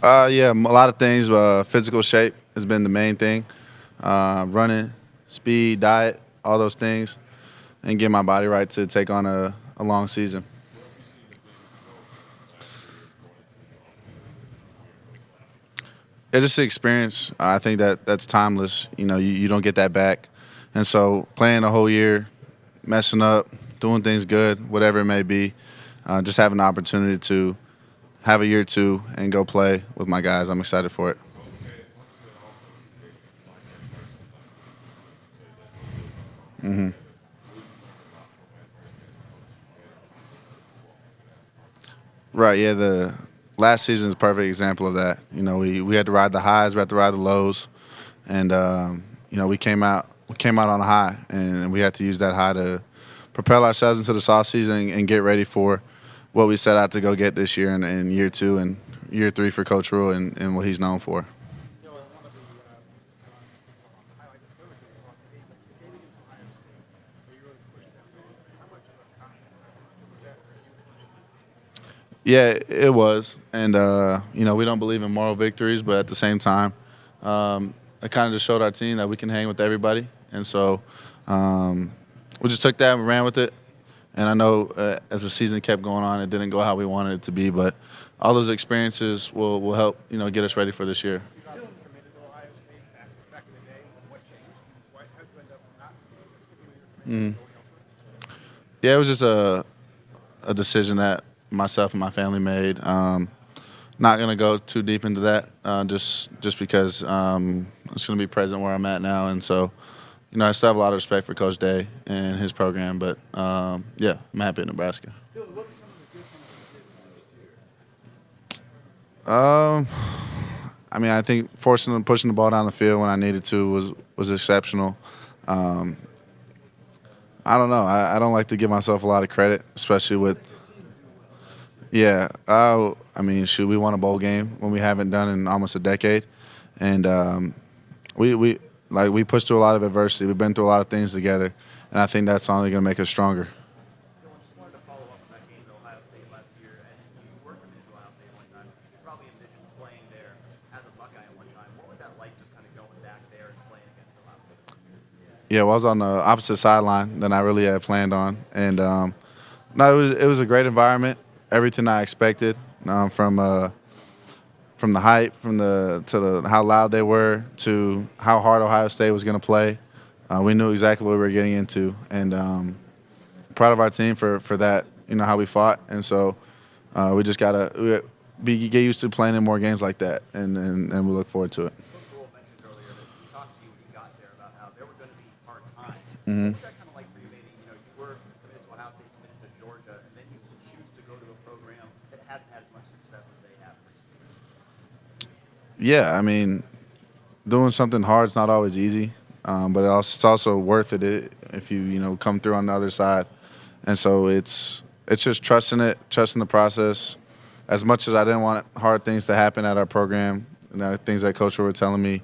Yeah, a lot of things. Physical shape has been the main thing. Running, speed, diet, all those things, and get my body right to take on a long season. It's just an experience. I think that's timeless. You don't get that back. And so playing a whole year, messing up, doing things good, whatever it may be, just having the opportunity to have a year or two and go play with my guys. I'm excited for it. hmm Right. Yeah. The last season is a perfect example of that. We had to ride the highs, we had to ride the lows, and we came out on a high, and we had to use that high to propel ourselves into the soft season and get ready for what we set out to go get this year and year two and year three for Coach Rule and what he's known for. Yeah, it was, and we don't believe in moral victories, but at the same time, it kind of just showed our team that we can hang with everybody, and so um, we just took that and ran with it. And I know as the season kept going on, it didn't go how we wanted it to be, but all those experiences will help get us ready for this year. Mm. Yeah, it was just a decision that myself and my family made. Not gonna go too deep into that, just because it's gonna be present where I'm at now, and so I still have a lot of respect for Coach Day and his program, but yeah, I'm happy at Nebraska. Um, I mean, I think forcing and pushing the ball down the field when I needed to was exceptional. Um, I don't know. I don't like to give myself a lot of credit, especially with yeah. I mean, shoot, we won a bowl game when we haven't done in almost a decade, and we pushed through a lot of adversity. We've been through a lot of things together, and I think that's only going to make us stronger. Yeah, well, I was on the opposite sideline than I really had planned on, and no, it was a great environment. Everything I expected from the hype, from the to the how loud they were, to how hard Ohio State was going to play. We knew exactly what we were getting into, and proud of our team for that. How we fought, and so we just gotta get used to playing in more games like that, and we look forward to it. hmm Yeah, I mean, doing something hard is not always easy, but it's also worth it if you come through on the other side. And so it's just trusting it, trusting the process. As much as I didn't want hard things to happen at our program, things that Coach were telling me,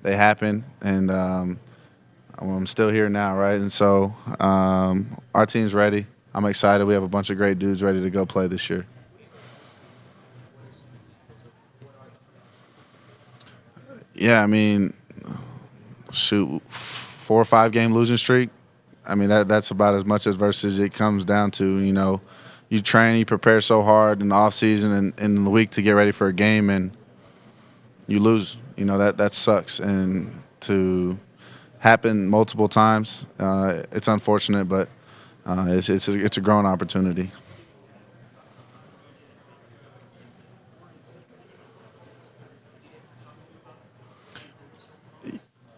they happened, and I'm still here now, right? And so our team's ready. I'm excited. We have a bunch of great dudes ready to go play this year. Yeah, I mean, shoot, 4 or 5 game losing streak. I mean that's about as much adversity as it comes down to. You train, you prepare so hard in the off season and in the week to get ready for a game, and you lose. That sucks, and to happen multiple times, it's unfortunate, but it's a growing opportunity.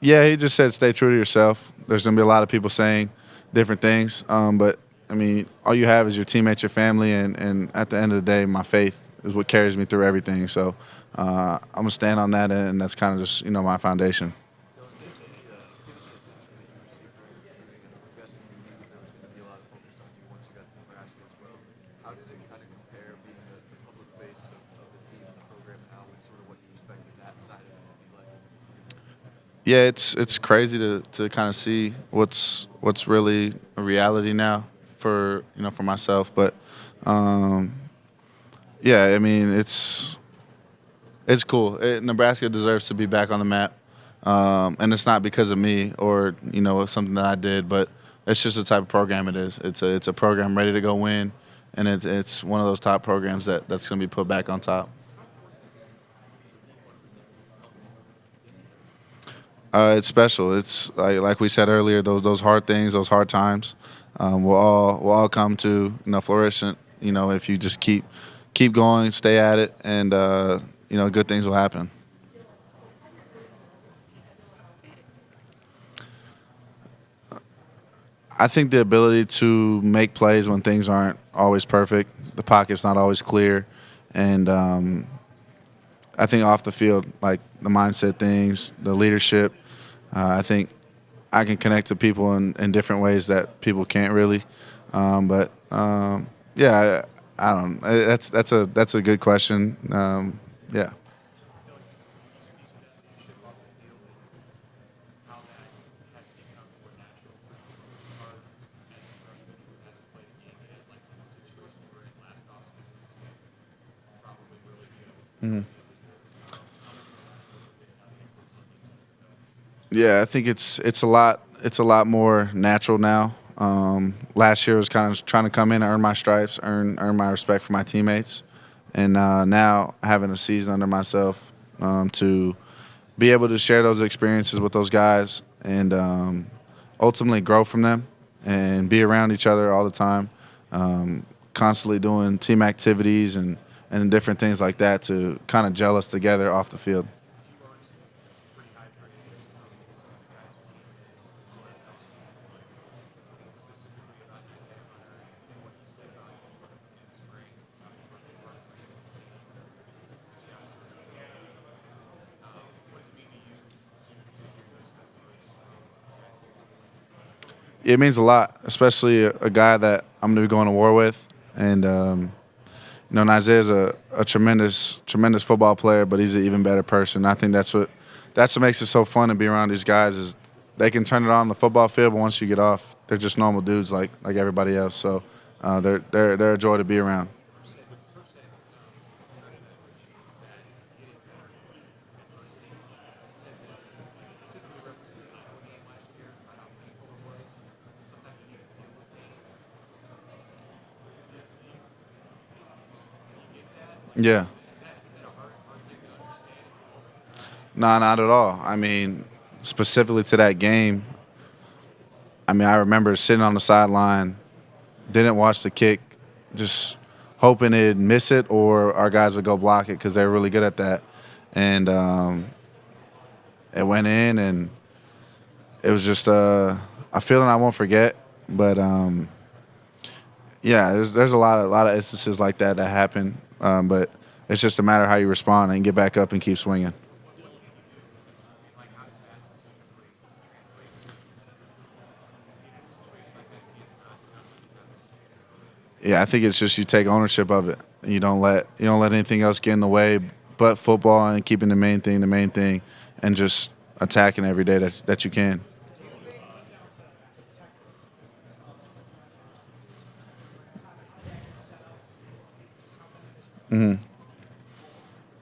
Yeah, he just said stay true to yourself. There's gonna be a lot of people saying different things, but I mean, all you have is your teammates, your family, and at the end of the day, my faith is what carries me through everything. So I'm gonna stand on that, and that's kind of just my foundation. Yeah, it's crazy to kind of see what's really a reality now for myself. But um, yeah, I mean It's cool. Nebraska deserves to be back on the map, and it's not because of me or something that I did, but it's just the type of program it is. It's a program ready to go win, and it's one of those top programs that's going to be put back on top. It's special. It's like we said earlier, those hard things, those hard times, will all come to flourishing. If you just keep going, stay at it, and good things will happen. I think the ability to make plays when things aren't always perfect, the pocket's not always clear, and I think off the field, like the mindset things, the leadership, I think I can connect to people in different ways that people can't really. But yeah, I don't. That's a good question. Yeah. Mhm. Yeah, I think it's a lot more natural now. Last year was kind of trying to come in, earn my stripes, earn my respect for my teammates, and now having a season under myself to be able to share those experiences with those guys and ultimately grow from them and be around each other all the time, constantly doing team activities and different things like that to kind of gel us together off the field. It means a lot, especially a guy that I'm going to be going to war with. And Isaiah's a tremendous football player, but he's an even better person. I think that's what makes it so fun to be around these guys is they can turn it on the football field, but once you get off, they're just normal dudes like everybody else. So they're a joy to be around. Yeah, no, not at all. I mean, specifically to that game, I mean, I remember sitting on the sideline, didn't watch the kick, just hoping it'd miss it or our guys would go block it because they're really good at that. And it went in, and it was just a feeling I won't forget. But yeah, there's a lot of instances like that happen. But it's just a matter of how you respond and get back up and keep swinging. Yeah, I think it's just you take ownership of it. You don't let anything else get in the way but football and keeping the main thing, and just attacking every day that you can.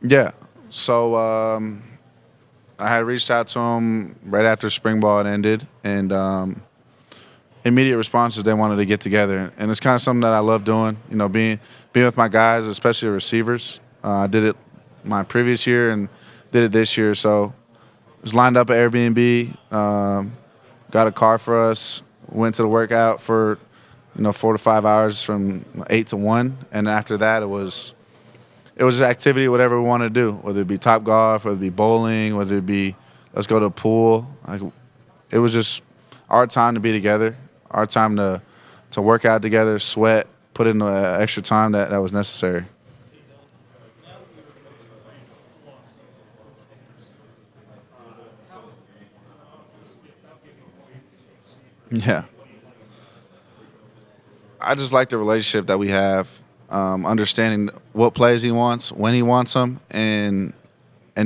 Yeah. So I had reached out to him right after spring ball had ended, and immediate responses they wanted to get together, and it's kind of something that I love doing. Being with my guys, especially the receivers. I did it my previous year and did it this year, so was lined up at Airbnb, got a car for us, went to the workout for 4 to 5 hours from 8 to 1, and after that it was an activity, whatever we want to do, whether it be top golf, whether it be bowling, whether it be let's go to a pool. Like, it was just our time to be together, our time to work out together, sweat, put in the extra time that was necessary. Yeah, I just like the relationship that we have, understanding what plays he wants, when he wants them, and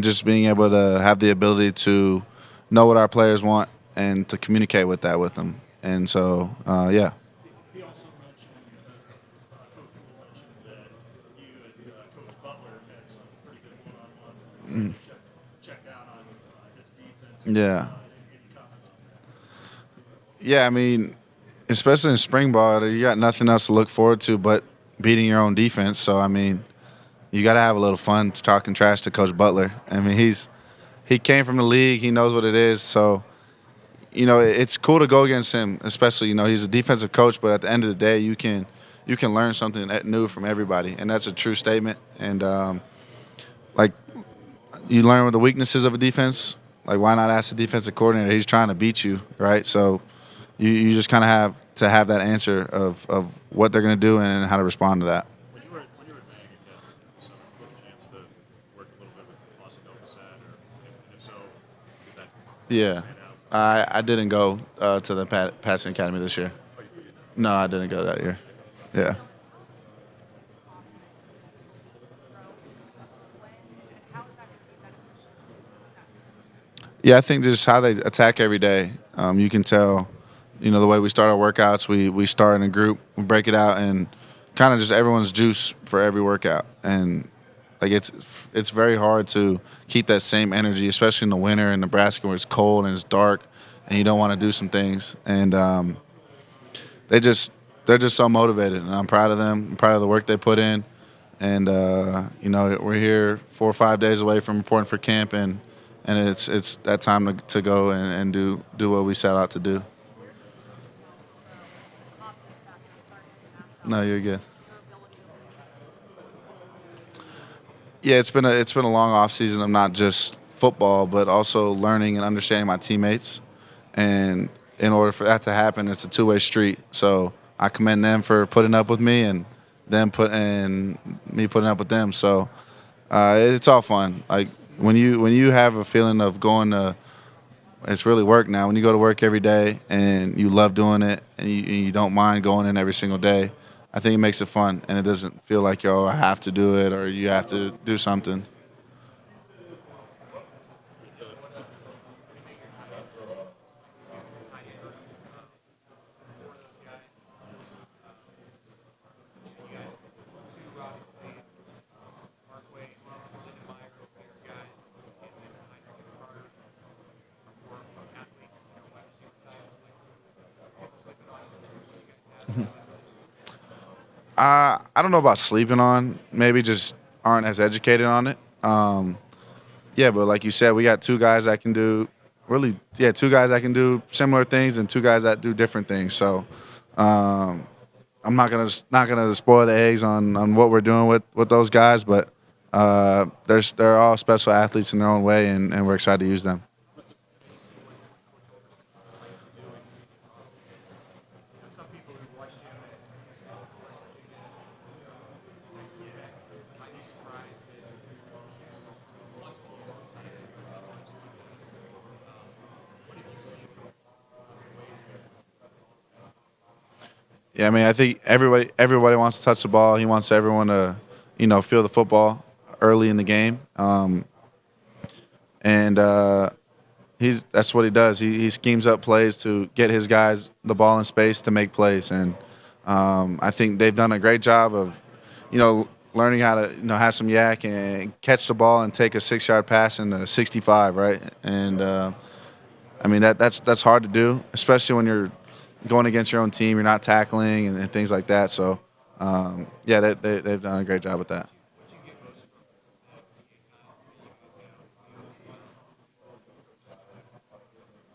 just being able to have the ability to know what our players want and to communicate with that with them. And so, yeah. Yeah. Yeah, I mean, especially in spring ball, you got nothing else to look forward to but beating your own defense. So I mean, you got to have a little fun talking trash to Coach Butler. I mean, he came from the league, he knows what it is. So it's cool to go against him, especially he's a defensive coach. But at the end of the day, you can learn something new from everybody, and that's a true statement. And like you learn what the weaknesses of a defense. Like why not ask the defensive coordinator? He's trying to beat you, right? So you just kind of have to have that answer of what they're going to do and how to respond to that. When you were at Miami Academy, so you had a chance to work a little bit with Los Angeles, and if so, did that Yeah, stand out? I didn't go to the passing academy this year. Oh, you did not. No, I didn't go that year. Yeah. Yeah, I think just how they attack every day. You can tell, the way we start our workouts. We start in a group, we break it out, and kind of just everyone's juice for every workout. And like it's very hard to keep that same energy, especially in the winter in Nebraska where it's cold and it's dark, and you don't want to do some things. And they just they're just so motivated, and I'm proud of them. I'm proud of the work they put in. And we're here 4 or 5 days away from reporting for camp, and it's that time to go and do what we set out to do. No, you're good. Yeah, it's been a long off season of not just football, but also learning and understanding my teammates. And in order for that to happen, it's a two-way street. So I commend them for putting up with me, and me putting up with them. So it's all fun. Like when you have a feeling of going to, it's really work now. When you go to work every day and you love doing it and you don't mind going in every single day, I think it makes it fun, and it doesn't feel like I have to do it or you have to do something. I don't know about sleeping on. Maybe just aren't as educated on it. Yeah, but like you said, we got two guys that can do really. Yeah, two guys that can do similar things and two guys that do different things. So I'm not gonna spoil the eggs on what we're doing with those guys, but they're all special athletes in their own way, and we're excited to use them. Some people who watched him at West Virginia, Texas Tech, might be surprised that he wants to use the tight ends as much as he does. What have you seen from Yeah, I mean, I think everybody wants to touch the ball. He wants everyone to, feel the football early in the game, and that's what he does. He schemes up plays to get his guys the ball in space to make plays, and I think they've done a great job of, learning how to have some yak and catch the ball and take a 6 yard pass in the 65, right? And I mean that's hard to do, especially when you're going against your own team. You're not tackling and things like that. So yeah, they've done a great job with that.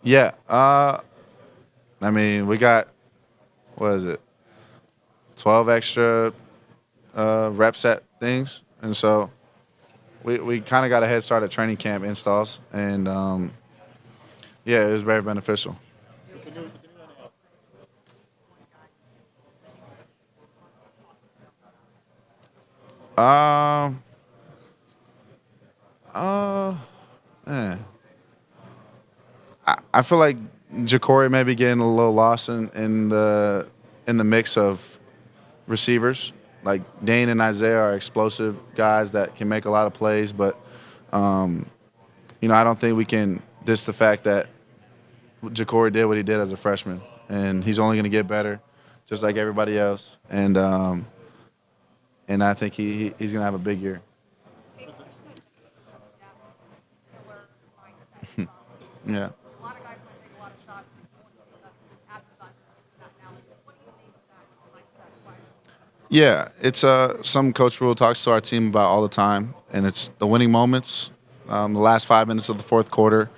Yeah. I mean, we got what is it, 12 extra reps at things, and so we kind of got a head start at training camp installs, and yeah, it was very beneficial. Um, uh, man, I feel like Ja'Cory may be getting a little lost in the mix of receivers. Like Dane and Isaiah are explosive guys that can make a lot of plays, but I don't think we can diss the fact that Ja'Cory did what he did as a freshman, and he's only going to get better, just like everybody else. And I think he's going to have a big year. Yeah. A lot of guys want to take a lot of shots and no one take enough advertising using that analogy. What do you make of that just mindset wise? Yeah, it's some coach Rule talks to our team about all the time, and it's the winning moments, the last 5 minutes of the fourth quarter,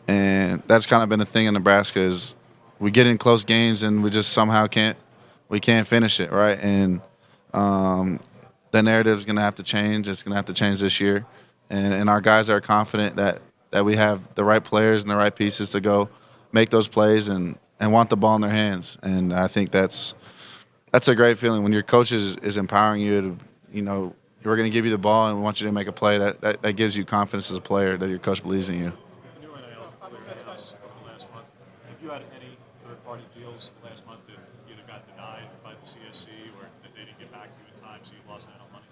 and that's kind of been the thing in Nebraska is we get in close games and we just somehow can't finish it right, and the narrative's going to have to change. It's going to have to change this year, and our guys are confident that we have the right players and the right pieces to go make those plays and want the ball in their hands, and I think that's a great feeling when your coach is empowering you to, we're going to give you the ball and we want you to make a play. That gives you confidence as a player that your coach believes in you. The new NIL cleared house over the last month. Have you had any third-party deals the last month that either got denied by the CSC or that they didn't get back to you in time, so you lost out on money?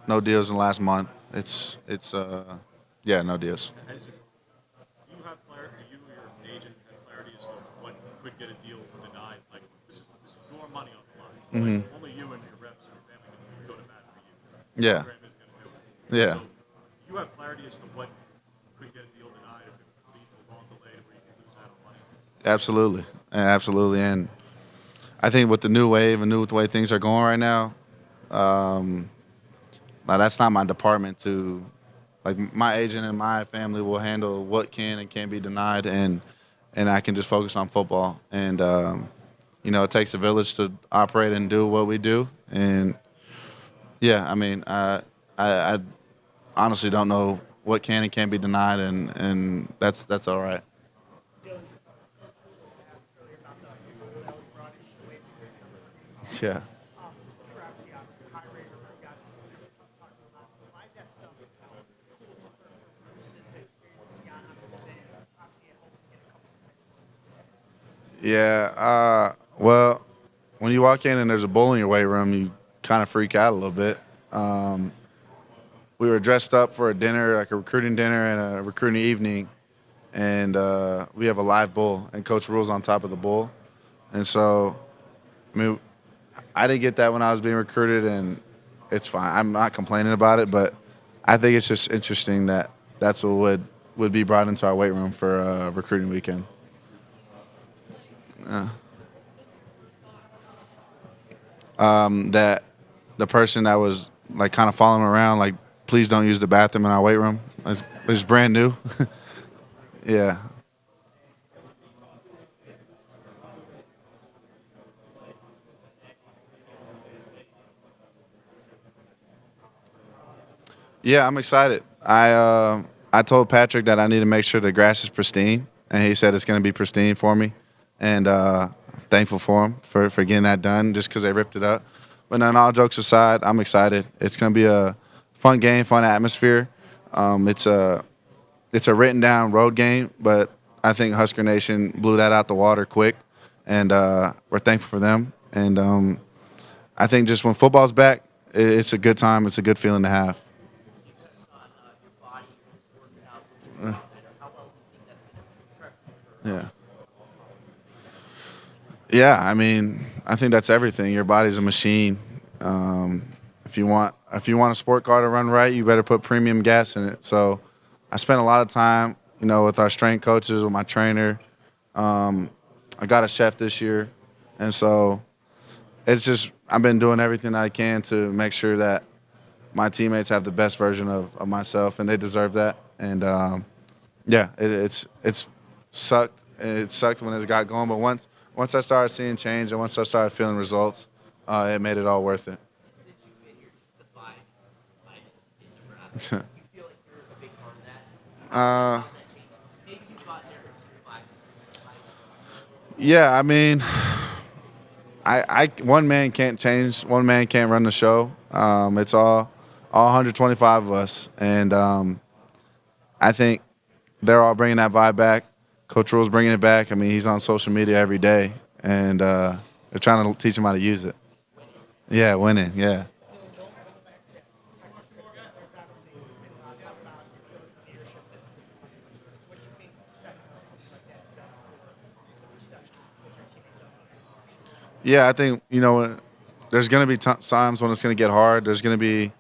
No deals in the last month. Yeah, no deals. Do you have clarity? Do you or your agent have clarity as to what could get a deal denied? Like this is your money on the line. Like, only you and your reps and your family can go to bat for you. The Yeah, program is going to do it. yeah, So, do you have clarity as to what could get a deal denied if it leads to a long delay where you can lose out on money? absolutely. And I think with the new wave and with the way things are going right now, now that's not my department to like my agent and my family will handle what can and can't be denied, and I can just focus on football. And it takes a village to operate and do what we do. And yeah, I mean, I honestly don't know what can and can't be denied, and that's all right. Yeah. Yeah. Well, when you walk in and there's a bull in your weight room, you kind of freak out a little bit. Um, we were dressed up for a dinner, like a recruiting dinner and a recruiting evening, and we have a live bull, and Coach Rule's on top of the bull. And so, I mean, I didn't get that when I was being recruited, and it's fine. I'm not complaining about it, but I think it's just interesting that that's what would be brought into our weight room for recruiting weekend. That the person that was like kind of following him around, like, please don't use the bathroom in our weight room. It's brand new. Yeah. Yeah, I'm excited. I told Patrick that I need to make sure the grass is pristine, and he said it's going to be pristine for me, and thankful for him for getting that done just because they ripped it up. But then all jokes aside, I'm excited. It's going to be a fun game, fun atmosphere. It's a written down road game, but I think Husker Nation blew that out the water quick, and we're thankful for them. And I think just when football's back, it's a good time. It's a good feeling to have. Yeah. Yeah, I mean, I think that's everything. Your body's a machine. If you want a sport car to run right, you better put premium gas in it. So, I spent a lot of time, with our strength coaches, with my trainer. I got a chef this year, and so it's just I've been doing everything I can to make sure that my teammates have the best version of myself, and they deserve that. And yeah, it's sucked. It sucked when it got going, but once I started seeing change and once I started feeling results, it made it all worth it. Since you've been here, just the vibe in Nebraska. You feel like you're a big part of that. Uh, How's that changed? Maybe you've gotten there, but just the vibe. yeah, I mean, I one man can't change. One man can't run the show. It's all 125 of us, and I think they're all bringing that vibe back. Coach Rule's bringing it back. I mean, he's on social media every day, and they're trying to teach him how to use it. Yeah, winning. Yeah. Yeah, I think there's going to be times when it's going to get hard. There's going to be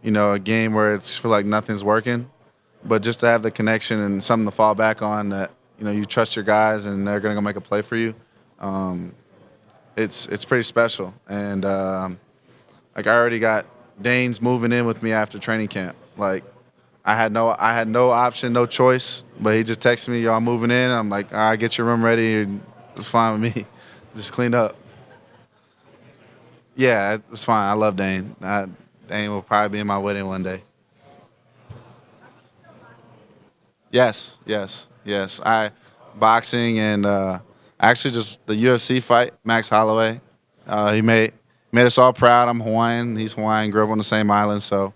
a game where it's feel like nothing's working. but just to have the connection and something to fall back on that you trust your guys and they're gonna go make a play for you. Um, it's pretty special. And like I already got Dane's moving in with me after training camp. Like I had no option, no choice. But he just texted me, "Yo, I'm moving in." I'm like, "All right, get your room ready." It's fine with me. Just clean up. Yeah, it was fine. I love Dane. Dane will probably be in my wedding one day. Yes, yes, yes. I boxing and actually just the UFC fight, Max Holloway. He made us all proud. I'm Hawaiian. He's Hawaiian. Grew up on the same island, so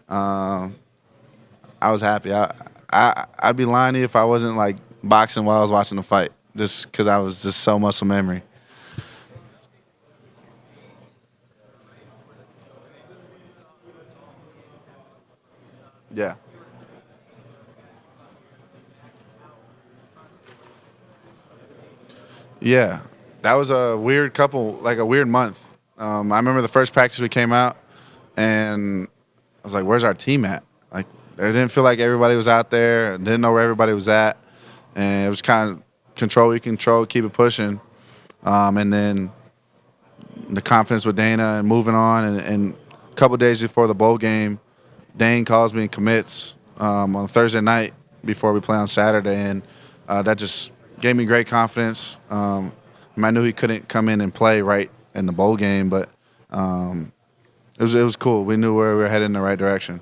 um, I was happy. I'd be lying to you if I wasn't like boxing while I was watching the fight, just because I was just so muscle memory. Yeah, yeah. That was a weird couple, like a weird month. I remember the first practice we came out, and I was like, "Where's our team at?" Like, I didn't feel like everybody was out there. I didn't know where everybody was at, and it was kind of control we control, keep it pushing. And then the confidence with Dana and moving on, and a couple days before the bowl game, Dane calls me and commits on Thursday night before we play on Saturday, and that just gave me great confidence. I knew he couldn't come in and play right in the bowl game, but um, it was cool. We knew where we were headed in the right direction.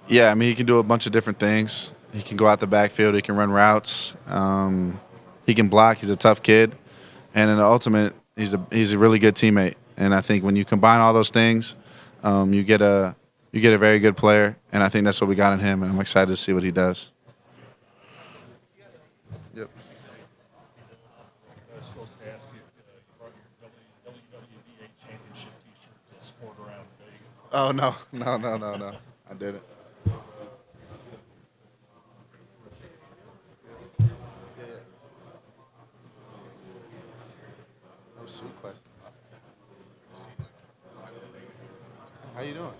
Yeah, I mean, he can do a bunch of different things. He can go out the backfield. He can run routes. He can block. He's a tough kid, and in the ultimate, he's a really good teammate. And I think when you combine all those things, you get a very good player. And I think that's what we got in him. And I'm excited to see what he does. Yep. I was supposed to ask you, you brought your WWBA championship T-shirt to sport around Vegas. Oh no, no, no, no, no. I didn't. No sweet question. How you doing?